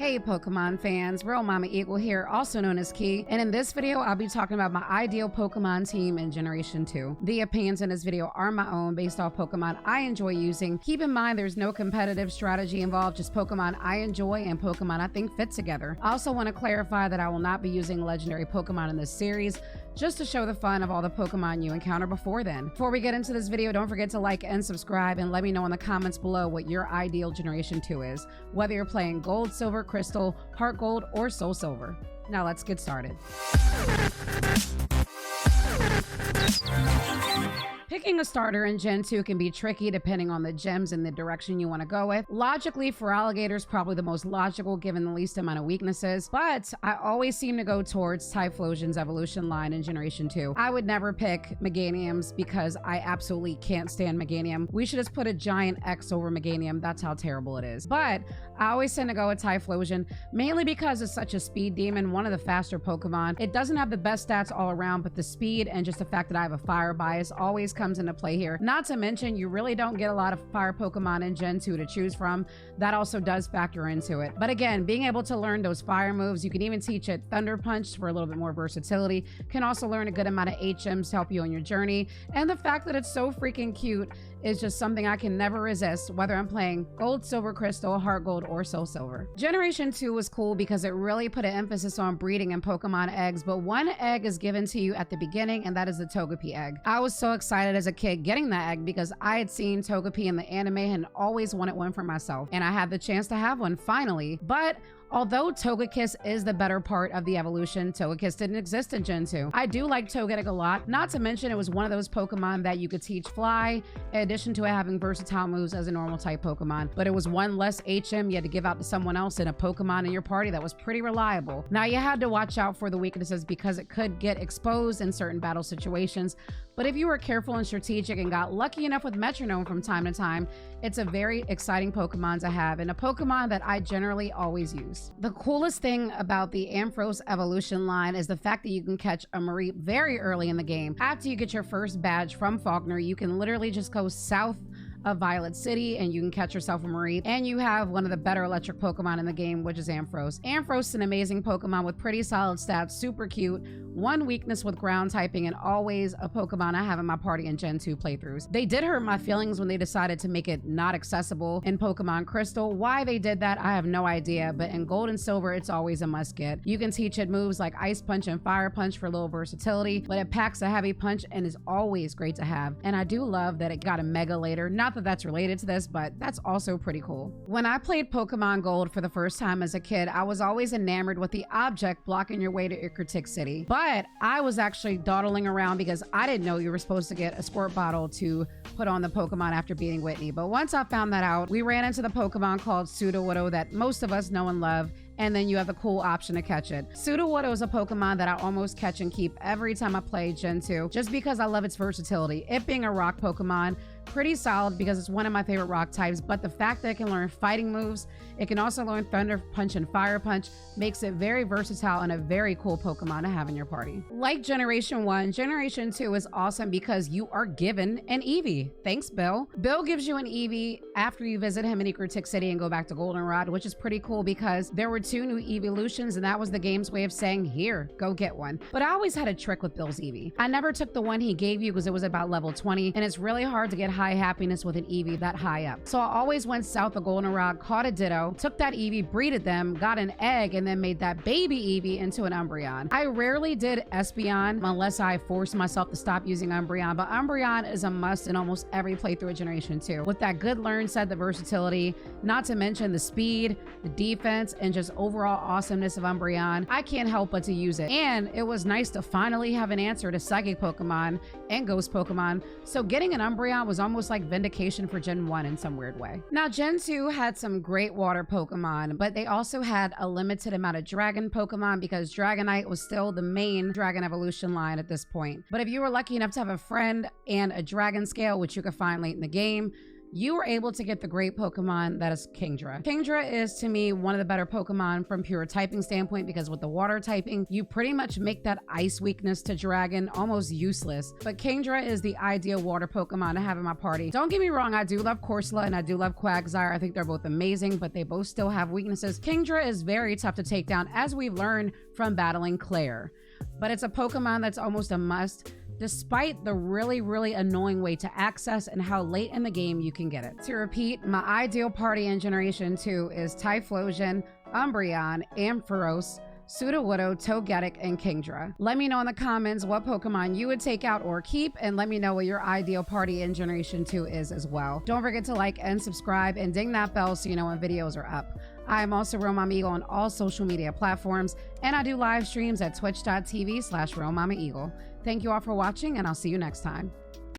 Hey Pokemon fans, Real Mama Eagle here, also known as Key, and in this video I'll be talking about my ideal Pokemon team in Generation 2. The opinions in this video are my own based off Pokemon I enjoy using. Keep in mind there's no competitive strategy involved, just Pokemon I enjoy and Pokemon I think fit together. I also want to clarify that I will not be using legendary Pokemon in this series, just to show the fun of all the Pokemon you encounter before then. Before we get into this video, don't forget to like and subscribe and let me know in the comments below what your ideal Generation 2 is, whether you're playing Gold, Silver, Crystal, Heart Gold, or Soul Silver. Now let's get started. Picking a starter in Gen 2 can be tricky depending on the gems and the direction you want to go with. Logically, for Alligator's probably the most logical given the least amount of weaknesses, but I always seem to go towards Typhlosion's evolution line in Generation 2. I would never pick Meganiums because I absolutely can't stand Meganium. We should just put a giant X over Meganium. That's how terrible it is. But I always tend to go with Typhlosion, mainly because it's such a speed demon, one of the faster Pokemon. It doesn't have the best stats all around, but the speed and just the fact that I have a fire bias always comes into play here. Not to mention, you really don't get a lot of fire Pokemon in Gen 2 to choose from. That also does factor into it. But again, being able to learn those fire moves, you can even teach it Thunder Punch for a little bit more versatility. Can also learn a good amount of HMs to help you on your journey. And the fact that it's so freaking cute is just something I can never resist, whether I'm playing Gold, Silver, Crystal, Heart Gold, or Soul Silver. Generation 2 was cool because it really put an emphasis on breeding and Pokemon eggs, but one egg is given to you at the beginning, and that is the Togepi egg. I was so excited as a kid getting that egg because I had seen Togepi in the anime and always wanted one for myself, and I had the chance to have one finally. But although Togekiss is the better part of the evolution, Togekiss didn't exist in Gen 2. I do like Togetic a lot, not to mention it was one of those Pokemon that you could teach Fly, in addition to it having versatile moves as a normal type Pokemon. But it was one less HM you had to give out to someone else in a Pokemon in your party that was pretty reliable. Now you had to watch out for the weaknesses because it could get exposed in certain battle situations, but if you were careful and strategic and got lucky enough with Metronome from time to time, it's a very exciting Pokemon to have and a Pokemon that I generally always use. The coolest thing about the Ampharos evolution line is the fact that you can catch a Mareep very early in the game. After you get your first badge from Faulkner, you can literally just go south of Violet City and you can catch yourself a Mareep, and you have one of the better electric Pokemon in the game, which is Ampharos. Ampharos is an amazing Pokemon with pretty solid stats, super cute, one weakness with ground typing, and always a Pokemon I have in my party in Gen 2 playthroughs. They did hurt my feelings when they decided to make it not accessible in Pokemon Crystal. Why they did that, I have no idea, but in Gold and Silver, it's always a must get. You can teach it moves like Ice Punch and Fire Punch for a little versatility, but it packs a heavy punch and is always great to have. And I do love that it got a Mega later. Not that that's related to this, but that's also pretty cool. When I played Pokemon Gold for the first time as a kid, I was always enamored with the object blocking your way to Ickertick City. But I was actually dawdling around because I didn't know you were supposed to get a squirt bottle to put on the Pokemon after beating Whitney. But once I found that out, we ran into the Pokemon called Sudowoodo that most of us know and love, and then you have the cool option to catch it. Sudowoodo is a Pokemon that I almost catch and keep every time I play Gen 2, just because I love its versatility. It being a rock Pokemon, pretty solid because it's one of my favorite rock types, but the fact that it can learn fighting moves, it can also learn Thunder Punch and Fire Punch, makes it very versatile and a very cool Pokemon to have in your party. Like Generation 1, Generation 2 is awesome because you are given an Eevee. Thanks, Bill. Bill gives you an Eevee after you visit him in Ickertick City and go back to Goldenrod, which is pretty cool because there were 2 new evolutions and that was the game's way of saying, here, go get one. But I always had a trick with Bill's Eevee. I never took the one he gave you because it was about level 20, and it's really hard to get high happiness with an Eevee that high up. So I always went south of Goldenrod, caught a Ditto, took that Eevee, breeded them, got an egg, and then made that baby Eevee into an Umbreon. I rarely did Espeon unless I forced myself to stop using Umbreon, but Umbreon is a must in almost every playthrough of Generation 2. With that good learn set, the versatility, not to mention the speed, the defense, and just overall awesomeness of Umbreon, I can't help but to use it. And it was nice to finally have an answer to Psychic Pokemon and Ghost Pokemon, so getting an Umbreon was almost like vindication for Gen 1 in some weird way. Now, Gen 2 had some great water Pokemon, but they also had a limited amount of dragon Pokemon because Dragonite was still the main dragon evolution line at this point. But if you were lucky enough to have a friend and a dragon scale, which you could find late in the game, you were able to get the great Pokemon that is Kingdra. Kingdra is, to me, one of the better Pokemon from pure typing standpoint, because with the water typing, you pretty much make that ice weakness to Dragon almost useless. But Kingdra is the ideal water Pokemon to have in my party. Don't get me wrong, I do love Corsola and I do love Quagsire. I think they're both amazing, but they both still have weaknesses. Kingdra is very tough to take down, as we've learned from battling Claire. But it's a Pokemon that's almost a must, despite the really annoying way to access and how late in the game you can get it. To repeat, my ideal party in Generation 2 is Typhlosion, Umbreon, Ampharos, Sudowoodo, Togetic, and Kingdra. Let me know in the comments what Pokemon you would take out or keep, and let me know what your ideal party in Generation 2 is as well. Don't forget to like and subscribe and ding that bell so you know when videos are up. I am also Real Mama Eagle on all social media platforms, and I do live streams at twitch.tv/RealMamaEagle. Thank you all for watching, and I'll see you next time.